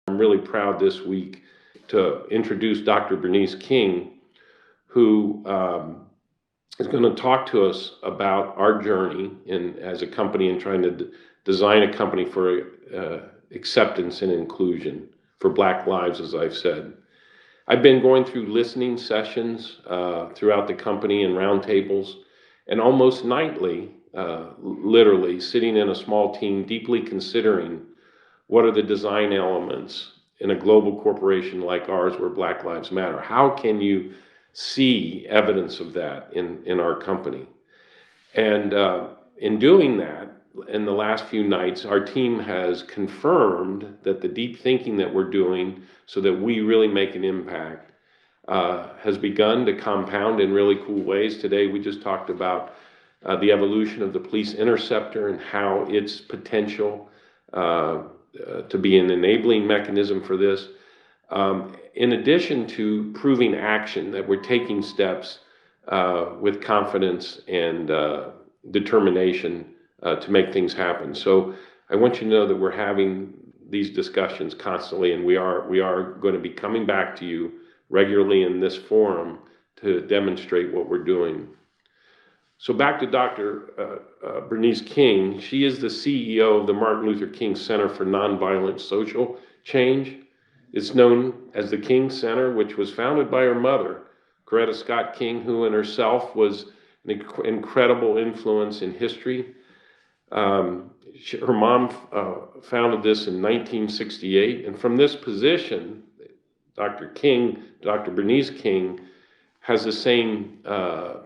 I'm really proud this week to introduce Dr. Bernice King, who is going to talk to us about our journey as a company in trying to design a company for acceptance and inclusion for Black lives, as I've said. I've been going through listening sessions throughout the company and roundtables, and almost nightly, literally sitting in a small team, deeply considering what are the design elements in a global corporation like ours where Black Lives Matter. How can you see evidence of that in our company? And in doing that, in the last few nights, our team has confirmed that the deep thinking that we're doing so that we really make an impact has begun to compound in really cool ways. Today, we just talked about the evolution of the police interceptor and how its potential to be an enabling mechanism for this. In addition to proving action, that we're taking steps with confidence and determination to make things happen. So I want you to know that we're having these discussions constantly, and we are going to be coming back to you regularly in this forum to demonstrate what we're doing. So back to Dr. Bernice King. She is the CEO of the Martin Luther King Center for Nonviolent Social Change. It's known as the King Center, which was founded by her mother, Coretta Scott King, who in herself was an incredible influence in history. Her mom founded this in 1968, and from this position, Dr. Bernice King, has the same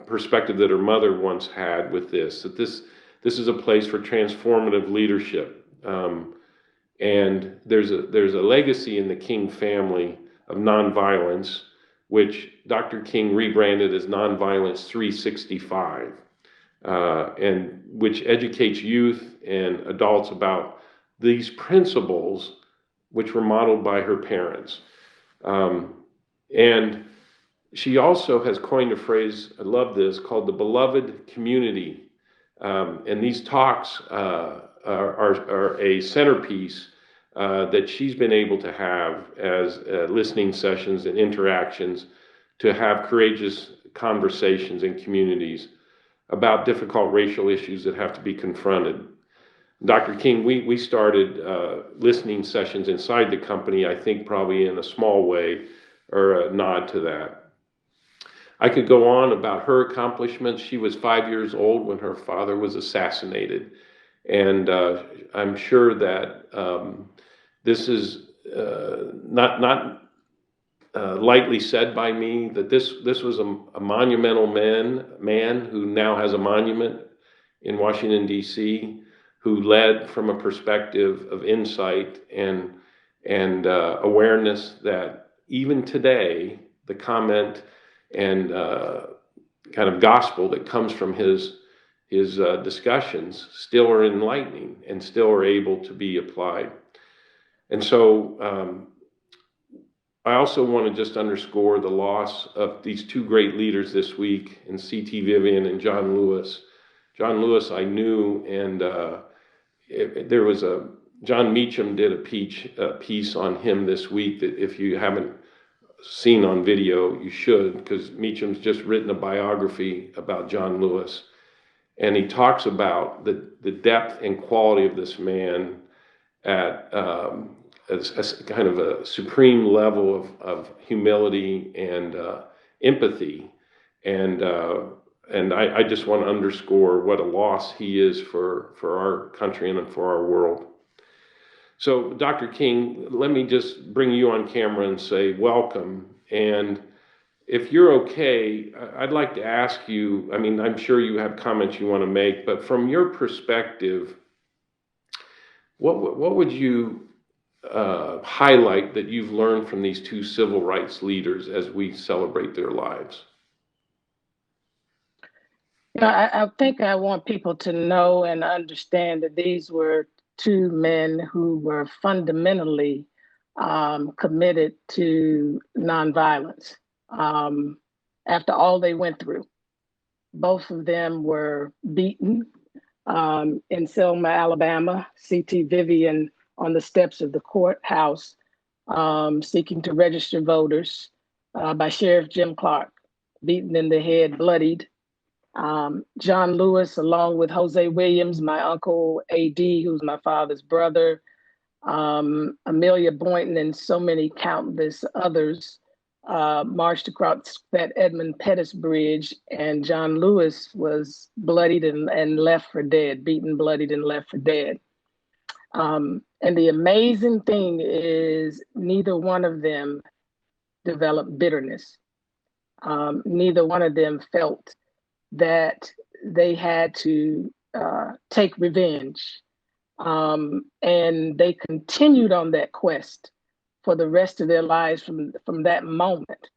perspective that her mother once had with this, that this is a place for transformative leadership. And there's a legacy in the King family of nonviolence, which Dr. King rebranded as Nonviolence 365, and which educates youth and adults about these principles which were modeled by her parents. And she also has coined a phrase, I love this, called the beloved community. And these talks are a centerpiece that she's been able to have as listening sessions and interactions to have courageous conversations in communities about difficult racial issues that have to be confronted. Dr. King, we started listening sessions inside the company, I think probably in a small way, or a nod to that. I could go on about her accomplishments. She was 5 years old when her father was assassinated. And I'm sure that this is not lightly said by me, that this was a monumental man who now has a monument in Washington, D.C., who led from a perspective of insight and awareness that even today, the comment and kind of gospel that comes from his discussions still are enlightening and still are able to be applied. And so I also want to just underscore the loss of these two great leaders this week in C.T. Vivian and John Lewis. John Lewis I knew, and there was John Meacham did a piece on him this week that if you haven't seen on video, you should, because Meacham's just written a biography about John Lewis. And he talks about the depth and quality of this man at a kind of a supreme level of humility and empathy. And I just want to underscore what a loss he is for our country and for our world. So, Dr. King, let me just bring you on camera and say welcome. And if you're okay, I'd like to ask you, I mean, I'm sure you have comments you want to make, but from your perspective, what would you highlight that you've learned from these two civil rights leaders as we celebrate their lives? You know, I think I want people to know and understand that these were two men who were fundamentally committed to nonviolence after all they went through. Both of them were beaten in Selma, Alabama. C.T. Vivian on the steps of the courthouse seeking to register voters by Sheriff Jim Clark, beaten in the head, bloodied. John Lewis, along with Jose Williams, my uncle A.D., who's my father's brother, Amelia Boynton, and so many countless others marched across that Edmund Pettus Bridge, and John Lewis was bloodied and left for dead, beaten, bloodied, and left for dead. And the amazing thing is neither one of them developed bitterness. Neither one of them felt that they had to take revenge. And they continued on that quest for the rest of their lives from that moment,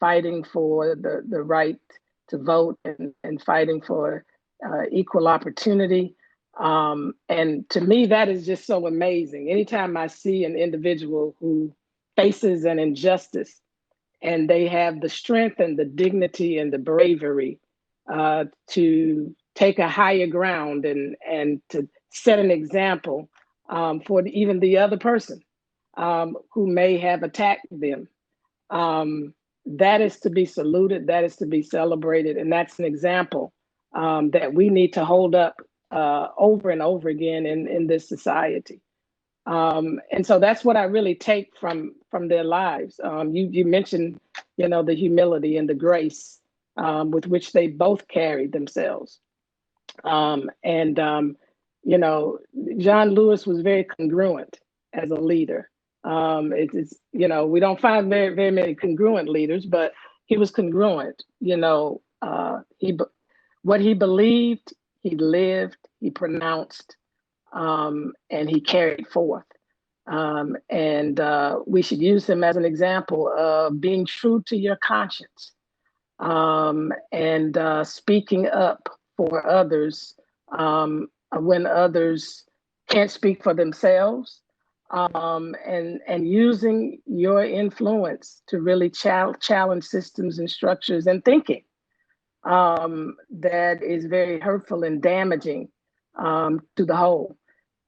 fighting for the right to vote and fighting for equal opportunity. And to me, that is just so amazing. Anytime I see an individual who faces an injustice and they have the strength and the dignity and the bravery to take a higher ground and to set an example for even the other person who may have attacked them. That is to be saluted, that is to be celebrated, and that's an example that we need to hold up over and over again in this society. And so that's what I really take from their lives. You mentioned, the humility and the grace with which they both carried themselves. John Lewis was very congruent as a leader. We don't find very, very many congruent leaders, but he was congruent. What he believed, he lived, he pronounced, and he carried forth. We should use him as an example of being true to your conscience and speaking up for others when others can't speak for themselves, and using your influence to really challenge systems and structures and thinking that is very hurtful and damaging to the whole.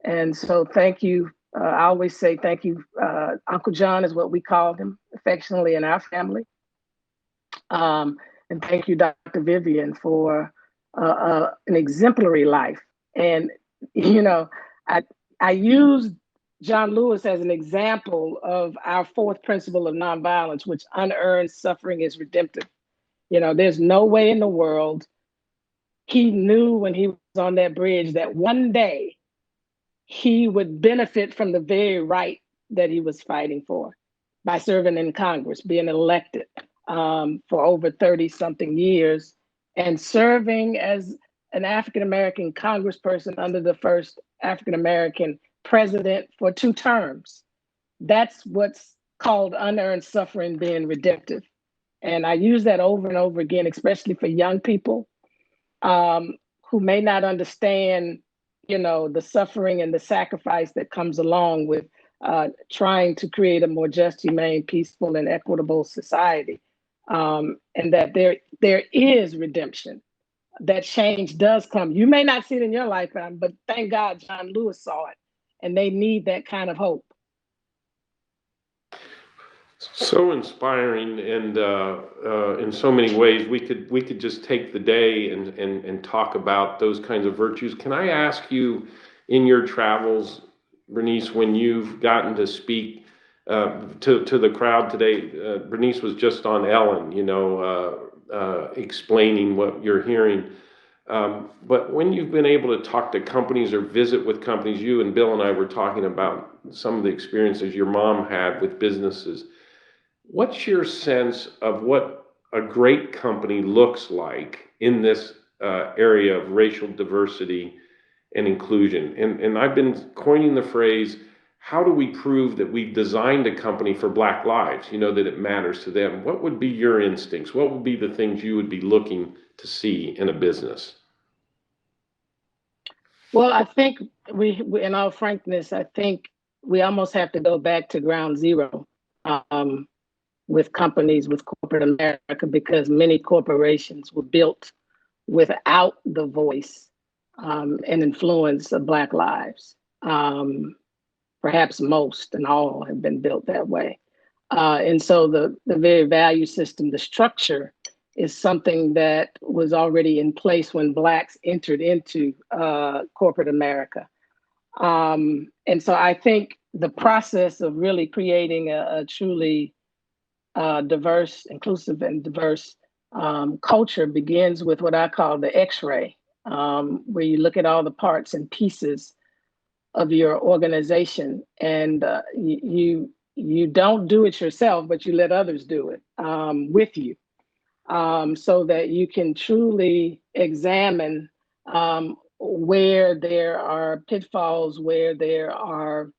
And so thank you. I always say thank you. Uncle John is what we call him affectionately in our family. And thank you, Dr. Vivian, for an exemplary life. And, I used John Lewis as an example of our fourth principle of nonviolence, which unearned suffering is redemptive. There's no way in the world he knew when he was on that bridge that one day he would benefit from the very right that he was fighting for by serving in Congress, being elected for over 30 something years and serving as an African-American congressperson under the first African-American president for 2 terms. That's what's called unearned suffering being redemptive. And I use that over and over again, especially for young people who may not understand, the suffering and the sacrifice that comes along with trying to create a more just, humane, peaceful, and equitable society. And that there is redemption. That change does come. You may not see it in your lifetime, but thank God John Lewis saw it. And they need that kind of hope. So inspiring, and in so many ways, we could just take the day and talk about those kinds of virtues. Can I ask you, in your travels, Bernice, when you've gotten to speak to the crowd today? Bernice was just on Ellen, explaining what you're hearing. But when you've been able to talk to companies or visit with companies, you and Bill and I were talking about some of the experiences your mom had with businesses. What's your sense of what a great company looks like in this area of racial diversity and inclusion? And I've been coining the phrase, how do we prove that we've designed a company for Black lives, that it matters to them? What would be your instincts? What would be the things you would be looking to see in a business? Well, I think we in all frankness, I think we almost have to go back to ground zero with companies, with corporate America, because many corporations were built without the voice and influence of Black lives. perhaps most and all have been built that way. And so the very value system, the structure, is something that was already in place when Blacks entered into corporate America. And so I think the process of really creating a truly diverse, inclusive, and diverse culture begins with what I call the X-ray, where you look at all the parts and pieces of your organization, and you don't do it yourself, but you let others do it with you, so that you can truly examine where there are pitfalls, where there are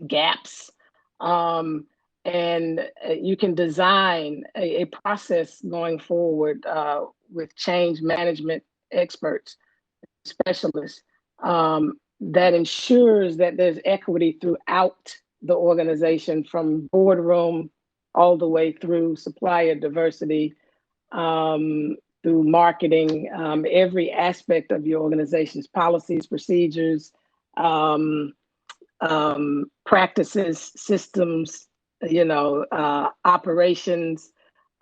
gaps, um, and you can design a process going forward with change management experts, specialists, that ensures that there's equity throughout the organization, from boardroom all the way through supplier diversity, through marketing, every aspect of your organization's policies, procedures, practices, systems, operations,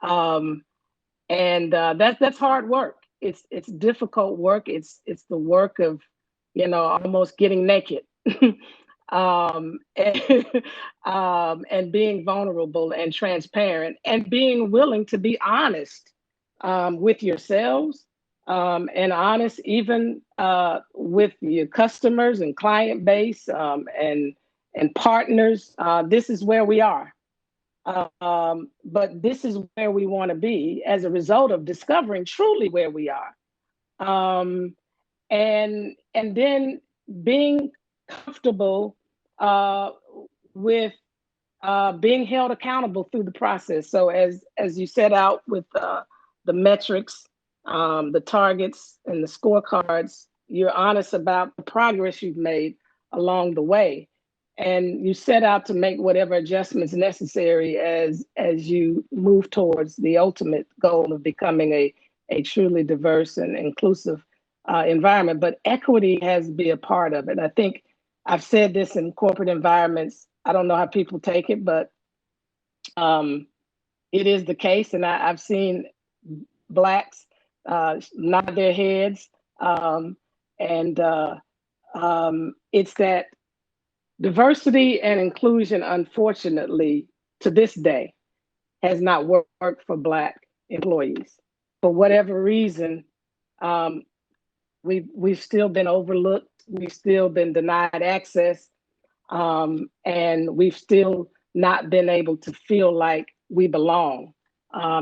and that's hard work. It's difficult work. It's the work of, almost getting naked, and, and being vulnerable and transparent, and being willing to be honest with yourselves, and honest even with your customers and client base, and partners. This is where we are. But this is where we want to be as a result of discovering truly where we are. And then being comfortable with being held accountable through the process. So as you set out with the metrics, the targets, and the scorecards, you're honest about the progress you've made along the way, and you set out to make whatever adjustments necessary as you move towards the ultimate goal of becoming a truly diverse and inclusive environment. But equity has to be a part of it. I think I've said this in corporate environments. I don't know how people take it, but it is the case. And I've seen Blacks nod their heads. And it's that diversity and inclusion, unfortunately, to this day, has not worked for Black employees. For whatever reason, we've still been overlooked. We've still been denied access. And we've still not been able to feel like we belong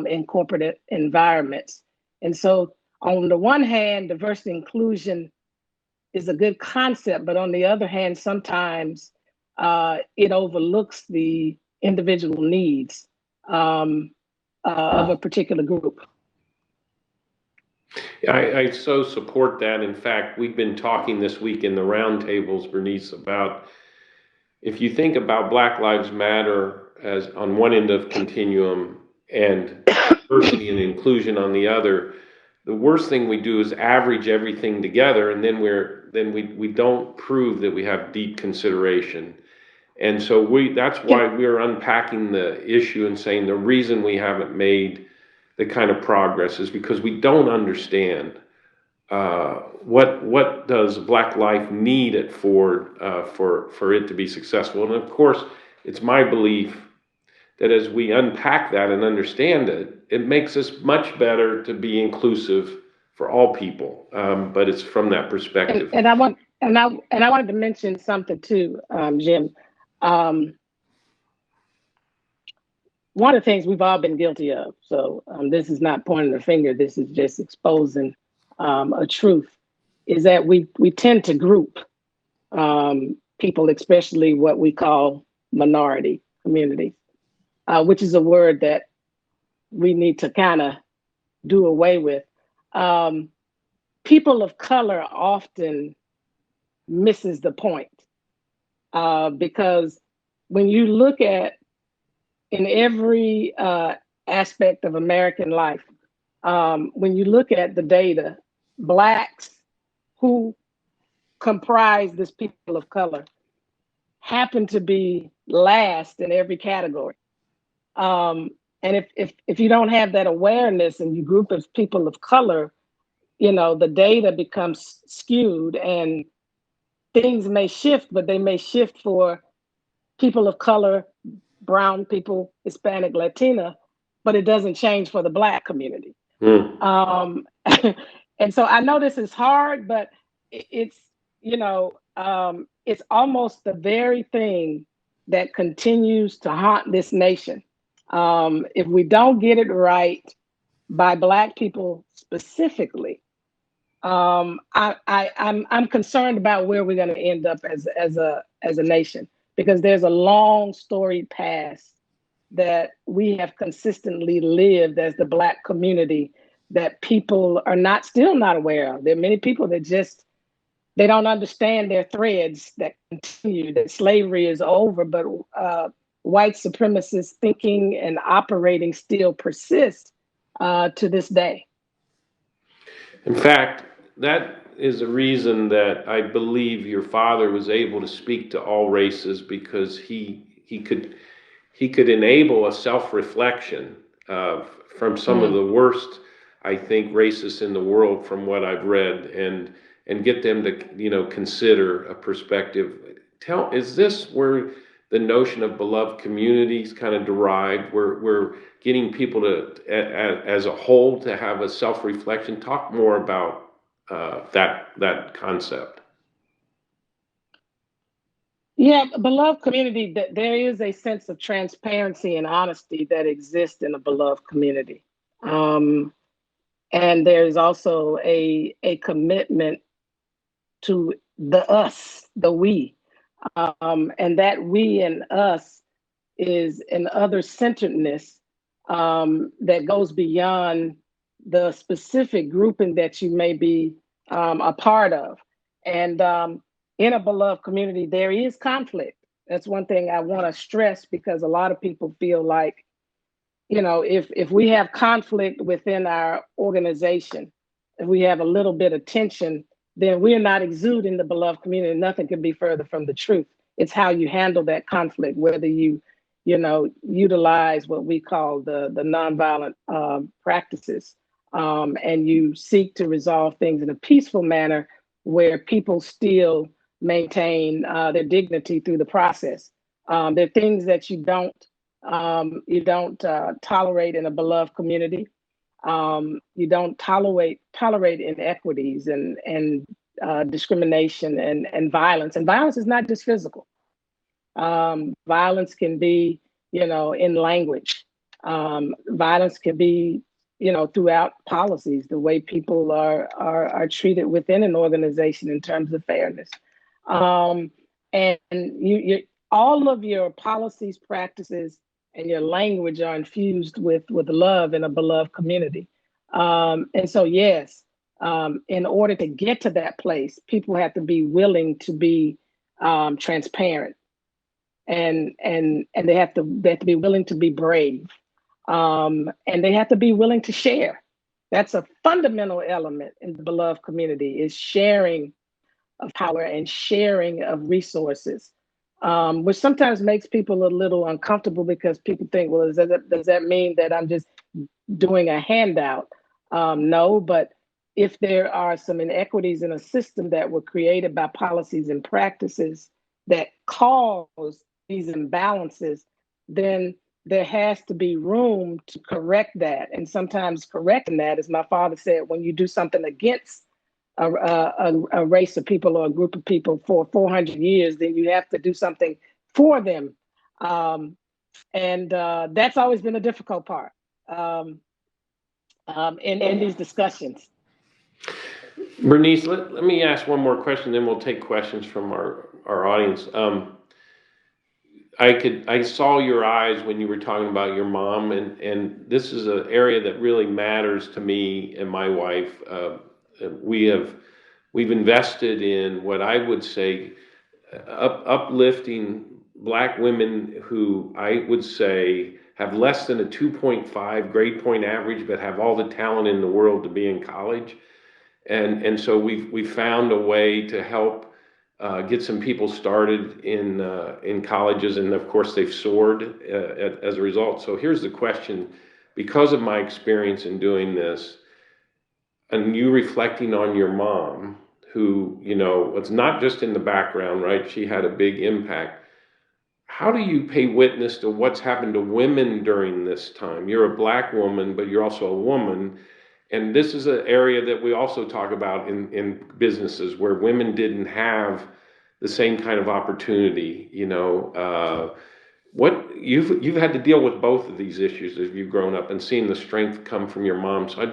in corporate environments. And so, on the one hand, diversity and inclusion is a good concept, but on the other hand, sometimes it overlooks the individual needs of a particular group. I so support that. In fact, we've been talking this week in the roundtables, Bernice, about, if you think about Black Lives Matter as on one end of continuum and diversity and inclusion on the other, the worst thing we do is average everything together, and then we don't prove that we have deep consideration. And so that's why we're unpacking the issue and saying the reason we haven't made the kind of progress is because we don't understand what does Black life need at Ford for it to be successful. And of course, it's my belief that as we unpack that and understand it, it makes us much better to be inclusive for all people. But it's from that perspective. And I wanted to mention something too, Jim. One of the things we've all been guilty of, so this is not pointing the finger, this is just exposing a truth, is that we tend to group people, especially what we call minority communities, which is a word that we need to kind of do away with. People of color often misses the point, because when you look at in every aspect of American life, when you look at the data, Blacks who comprise this people of color happen to be last in every category. Um, and if you don't have that awareness and you group of people of color, the data becomes skewed and things may shift, but they may shift for people of color, brown people, Hispanic, Latina, but it doesn't change for the Black community. Mm. And so I know this is hard, but it's, it's almost the very thing that continues to haunt this nation. If we don't get it right by Black people specifically, I'm concerned about where we're going to end up as a nation, because there's a long storied past that we have consistently lived as the Black community that people are still not aware of. There are many people that they don't understand their threads that continue, that slavery is over, but white supremacist thinking and operating still persists to this day. In fact, that is the reason that I believe your father was able to speak to all races, because he could enable a self-reflection from some of the worst, I think, racists in the world, from what I've read, and get them to consider a perspective. Is this where the notion of beloved communities kind of derived? We're getting people to, as a whole, to have a self-reflection. Talk more about that concept. Yeah, beloved community, that there is a sense of transparency and honesty that exists in a beloved community. And there's also a commitment to the us, the we. And that we and us is an other centeredness that goes beyond the specific grouping that you may be a part of. And in a beloved community, there is conflict. That's one thing I want to stress, because a lot of people feel like, if we have conflict within our organization, if we have a little bit of tension, then we're not exuding the beloved community. Nothing could be further from the truth. It's how you handle that conflict, whether you utilize what we call the nonviolent practices, and you seek to resolve things in a peaceful manner where people still maintain their dignity through the process. There are things that you don't tolerate in a beloved community. You don't tolerate inequities and discrimination and violence. And violence is not just physical. Violence can be, in language. Violence can be, throughout policies, the way people are treated within an organization in terms of fairness. And you all of your policies, practices, and your language are infused with love in a beloved community. And so, yes, in order to get to that place, people have to be willing to be transparent, and they have to be willing to be brave, and they have to be willing to share. That's a fundamental element in the beloved community, is sharing of power and sharing of resources, which sometimes makes people a little uncomfortable, because people think, well, does that mean that I'm just doing a handout? No, but if there are some inequities in a system that were created by policies and practices that cause these imbalances, then there has to be room to correct that. And sometimes correcting that, as my father said, when you do something against a race of people or a group of people for 400 years, then you have to do something for them. And that's always been a difficult part in these discussions. Bernice, let me ask one more question, then we'll take questions from our audience. I saw your eyes when you were talking about your mom, and this is an area that really matters to me and my wife. We've invested in what I would say uplifting Black women who I would say have less than a 2.5 grade point average, but have all the talent in the world to be in college. And so we've found a way to help get some people started in colleges, and of course they've soared as a result. So here's the question: because of my experience in doing this, and you reflecting on your mom, who was not just in the background, right? She had a big impact. How do you pay witness to what's happened to women during this time? You're a Black woman, but you're also a woman. And this is an area that we also talk about in businesses where women didn't have the same kind of opportunity. What you've had to deal with both of these issues as you've grown up and seen the strength come from your mom. So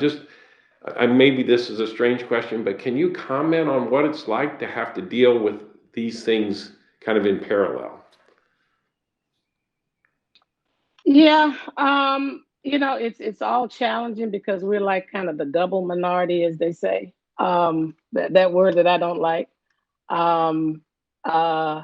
maybe this is a strange question, but can you comment on what it's like to have to deal with these things kind of in parallel? Yeah, it's all challenging because we're like kind of the double minority, as they say. That word that I don't like. Um, uh,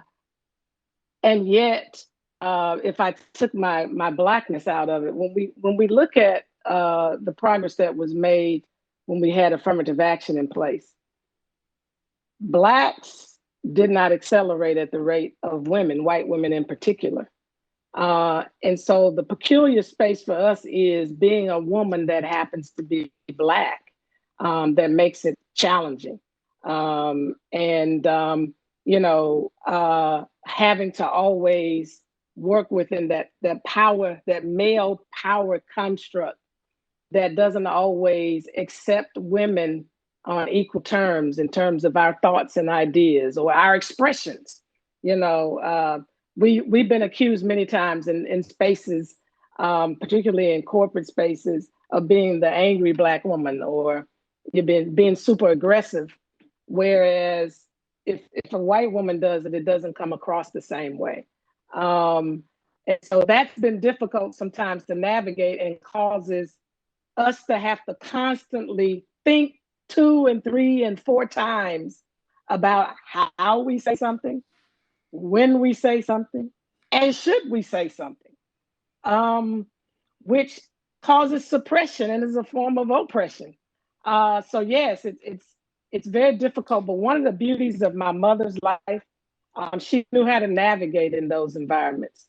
and yet, if I took my blackness out of it, when we look at the progress that was made when we had affirmative action in place, Blacks did not accelerate at the rate of women, white women in particular. And so the peculiar space for us is being a woman that happens to be Black, that makes it challenging. And, having to always work within that power, that male power construct that doesn't always accept women on equal terms in terms of our thoughts and ideas or our expressions. You know, we've been accused many times in spaces, particularly in corporate spaces, of being the angry Black woman, or you've been being super aggressive. Whereas if a white woman does it, it doesn't come across the same way. And so that's been difficult sometimes to navigate, and causes us to have to constantly think two and three and four times about how we say something, when we say something, and should we say something, which causes suppression and is a form of oppression. So yes, it's very difficult. But one of the beauties of my mother's life, she knew how to navigate in those environments.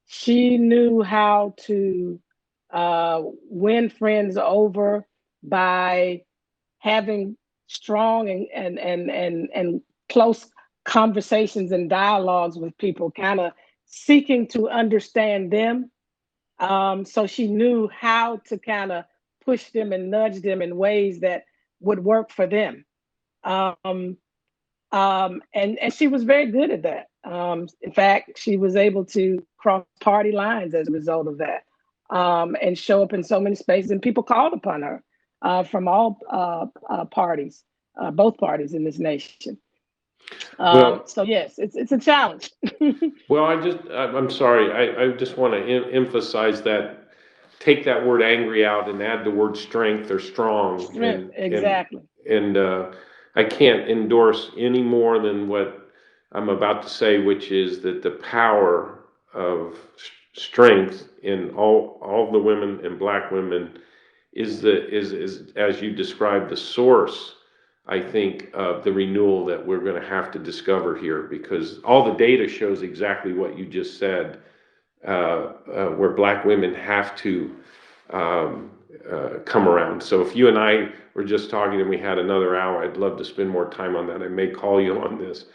She knew how to win friends over by having strong and close conversations and dialogues with people, kind of seeking to understand them. So she knew how to kind of push them and nudge them in ways that would work for them. Um, and she was very good at that. In fact, she was able to cross party lines as a result of that, and show up in so many spaces. And people called upon her from all parties, both parties in this nation. Well, So yes, it's a challenge. well, I'm sorry. I just want to emphasize that. Take that word angry out and add the word strength or strong, Strength, exactly. and I can't endorse any more than what I'm about to say, which is that the power of strength in all the women and Black women is as you described, the source, I think, of the renewal that we're going to have to discover here, because all the data shows exactly what you just said, where Black women have to come around. So if you and I were just talking and we had another hour, I'd love to spend more time on that. I may call you on this.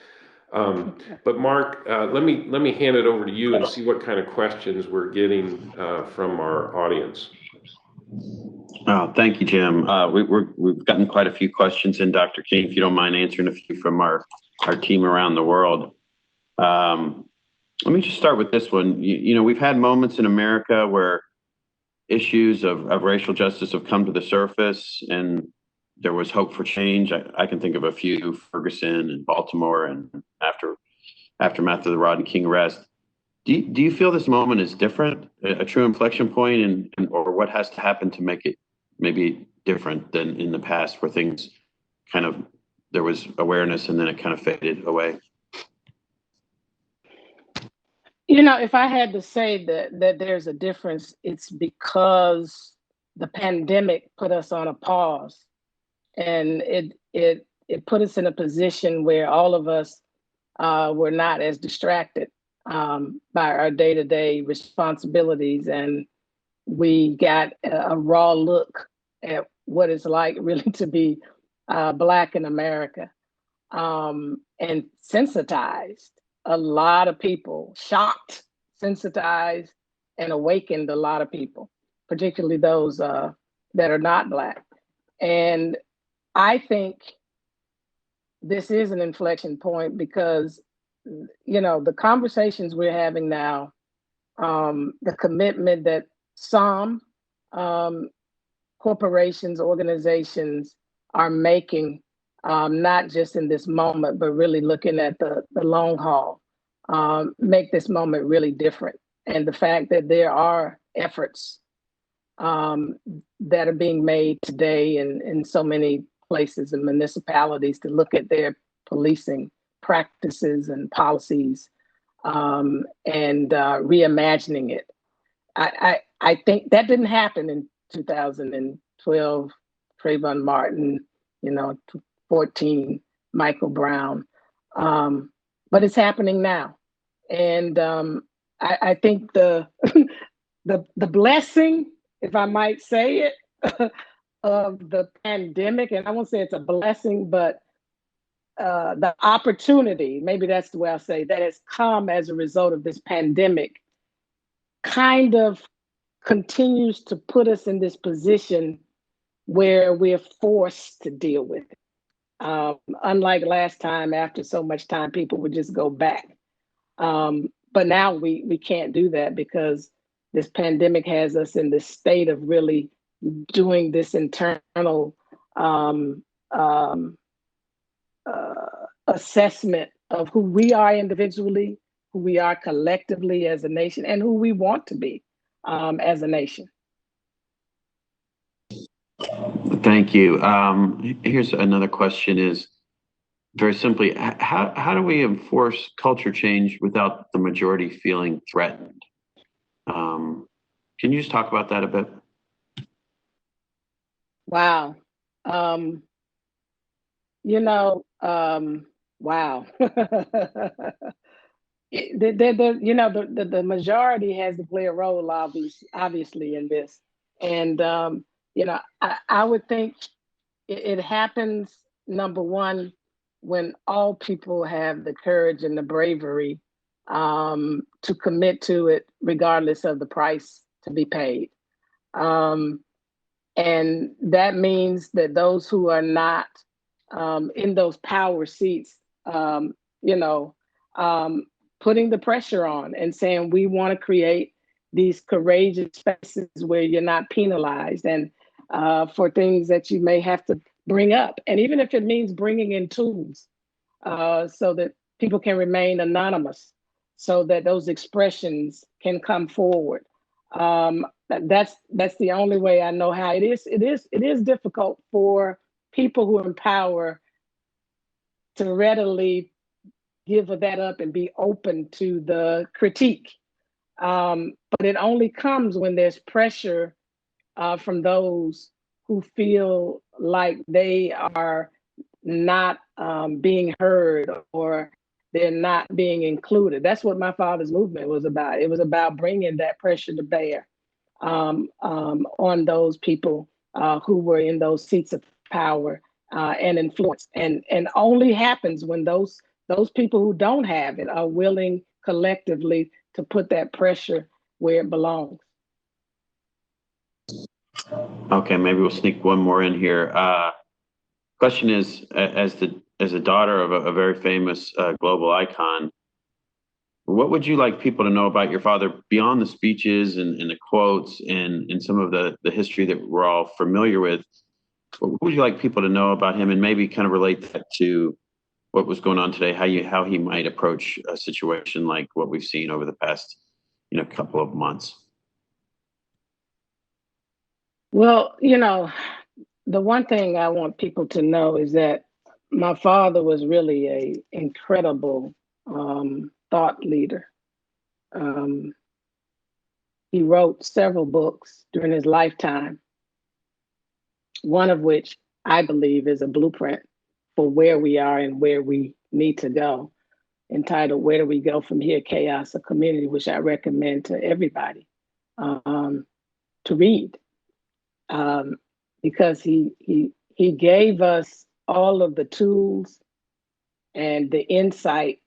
But Mark, let me hand it over to you and see what kind of questions we're getting from our audience. Oh, thank you, Jim. We've gotten quite a few questions in, Dr. King, if you don't mind answering a few from our team around the world. Let me just start with this one. We've had moments in America where issues of racial justice have come to the surface, and there was hope for change. I can think of a few: Ferguson and Baltimore, and aftermath of the Rodney King arrest. Do you feel this moment is different, a true inflection point, or what has to happen to make it maybe different than in the past, where things kind of, there was awareness and then it kind of faded away? If I had to say that there's a difference, it's because the pandemic put us on a pause, and it it put us in a position where all of us were not as distracted by our day-to-day responsibilities, and we got a raw look at what it's like really to be Black in America, and sensitized a lot of people, shocked, sensitized, and awakened a lot of people, particularly those that are not Black. And I think this is an inflection point because, the conversations we're having now, the commitment that some corporations, organizations are making, not just in this moment, but really looking at the long haul, make this moment really different. And the fact that there are efforts that are being made today in so many places and municipalities to look at their policing practices and policies, and reimagining it. I think that didn't happen in 2012, Trayvon Martin, 14, Michael Brown, but it's happening now. And I think the the blessing, if I might say it, of the pandemic, and I won't say it's a blessing, but the opportunity, maybe that's the way I'll say, that has come as a result of this pandemic, kind of continues to put us in this position where we're forced to deal with it. Unlike last time, after so much time, people would just go back. But now we can't do that because this pandemic has us in this state of really doing this internal assessment of who we are individually, who we are collectively as a nation, and who we want to be as a nation. Thank you. Here's another question is, very simply, how do we enforce culture change without the majority feeling threatened? Can you just talk about that a bit? Wow. Wow. The majority has to play a role, obviously, in this. And, I would think it happens, number one, when all people have the courage and the bravery to commit to it, regardless of the price to be paid. And that means that those who are not in those power seats, putting the pressure on and saying, we want to create these courageous spaces where you're not penalized, and for things that you may have to bring up. And even if it means bringing in tools so that people can remain anonymous, so that those expressions can come forward. That's the only way I know how. It is difficult for people who are in power to readily give that up and be open to the critique. But it only comes when there's pressure from those who feel like they are not being heard, or they're not being included. That's what my father's movement was about. It was about bringing that pressure to bear on those people who were in those seats of power and influence. And only happens when those people who don't have it are willing collectively to put that pressure where it belongs. Okay, maybe we'll sneak one more in here. Question is, as a daughter of a very famous global icon, what would you like people to know about your father beyond the speeches and the quotes and some of the history that we're all familiar with? What would you like people to know about him, and maybe kind of relate that to what was going on today, how he might approach a situation like what we've seen over the past, couple of months? Well, the one thing I want people to know is that my father was really an incredible thought leader. He wrote several books during his lifetime, one of which I believe is a blueprint for where we are and where we need to go, entitled "Where Do We Go From Here? Chaos, a Community," which I recommend to everybody to read, because he gave us all of the tools and the insight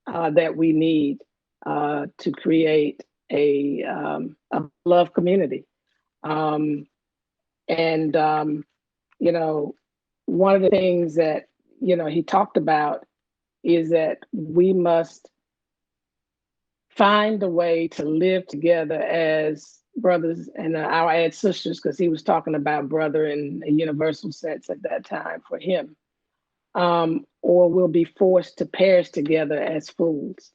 that we need to create a love community. You know, one of the things that, he talked about is that we must find a way to live together as brothers, and I'll add sisters because he was talking about brother in a universal sense at that time for him, or we'll be forced to perish together as fools.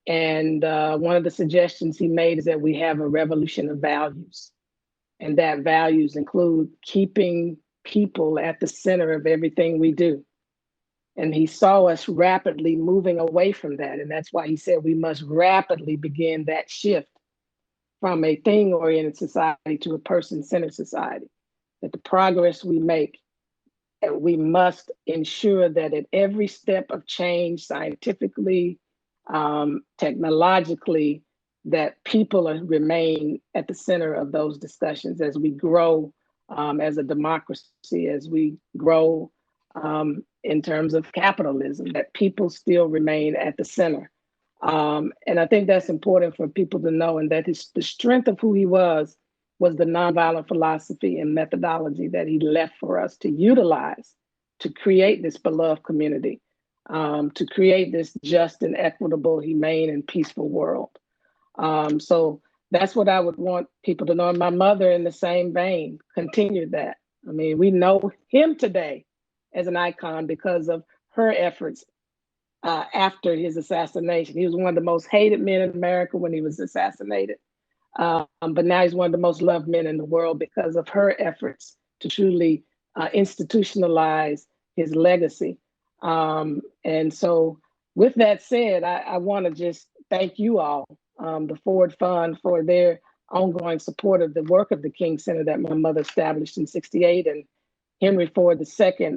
And one of the suggestions he made is that we have a revolution of values, and that values include keeping people at the center of everything we do. And he saw us rapidly moving away from that. And that's why he said we must rapidly begin that shift from a thing-oriented society to a person-centered society. That the progress we make, we must ensure that at every step of change, scientifically, technologically, that people remain at the center of those discussions as we grow as a democracy, as we grow in terms of capitalism, that people still remain at the center. And I think that's important for people to know, and that the strength of who he was the nonviolent philosophy and methodology that he left for us to utilize to create this beloved community, to create this just and equitable, humane, and peaceful world. So that's what I would want people to know. And my mother, in the same vein, continued that. I mean, we know him today as an icon because of her efforts after his assassination. He was one of the most hated men in America when he was assassinated. But now he's one of the most loved men in the world because of her efforts to truly institutionalize his legacy. And so with that said, I want to just thank you all, the Ford Fund, for their ongoing support of the work of the King Center that my mother established in '68. And Henry Ford II,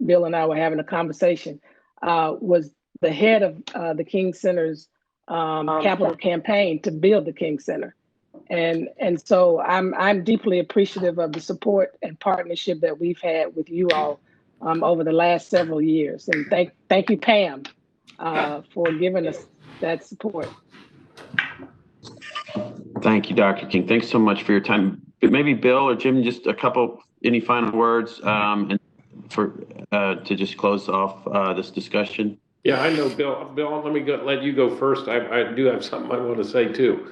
Bill and I were having a conversation, was the head of the King Center's capital campaign to build the King Center. And so I'm deeply appreciative of the support and partnership that we've had with you all over the last several years. And thank you, Pam, for giving us that support. Thank you, Dr. King. Thanks so much for your time. Maybe Bill or Jim, just any final words and to just close off this discussion? Yeah, I know, Bill. Bill, let you go first. I do have something I want to say too.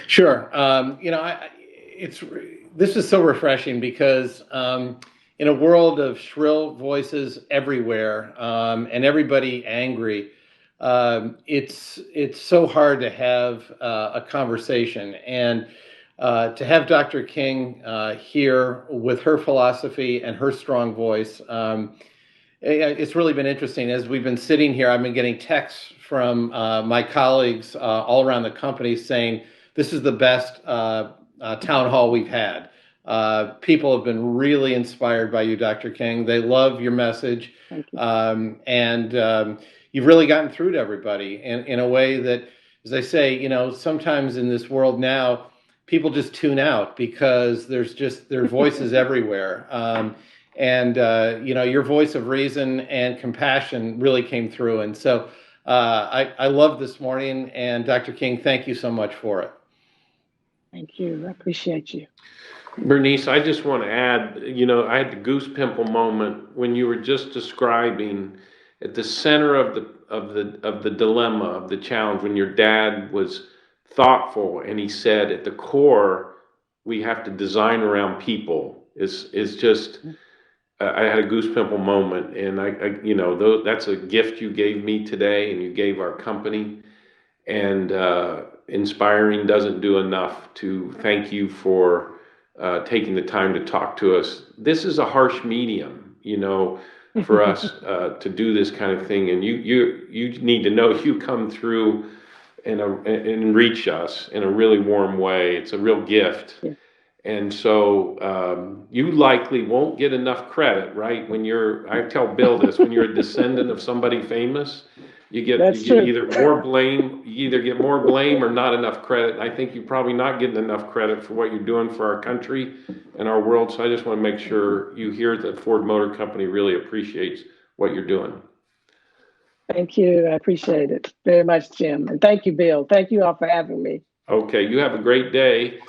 Sure. This is so refreshing because in a world of shrill voices everywhere and everybody angry, it's so hard to have a conversation, and to have Dr. King here with her philosophy and her strong voice. It's really been interesting. As we've been sitting here, I've been getting texts from my colleagues all around the company saying, this is the best town hall we've had. People have been really inspired by you, Dr. King. They love your message. Thank you. And you've really gotten through to everybody in a way that, as I say, sometimes in this world now, people just tune out because there are voices everywhere. Your voice of reason and compassion really came through. And so I love this morning. And Dr. King, thank you so much for it. Thank you. I appreciate you. Bernice, I just want to add, I had the goose pimple moment when you were just describing at the center of the dilemma, of the challenge, when your dad was thoughtful and he said at the core, we have to design around people is just, I had a goose pimple moment, and that's a gift you gave me today and you gave our company, and inspiring doesn't do enough to thank you for taking the time to talk to us. This is a harsh medium, for us to do this kind of thing, and you need to know you come through and reach us in a really warm way. It's a real gift. Yeah. And so you likely won't get enough credit, right? I tell Bill this, when you're a descendant of somebody famous, you get That's true. either more blame, you either get more blame or not enough credit. I think you're probably not getting enough credit for what you're doing for our country and our world. So I just want to make sure you hear that Ford Motor Company really appreciates what you're doing. Thank you. I appreciate it very much, Jim. And thank you, Bill. Thank you all for having me. Okay, you have a great day.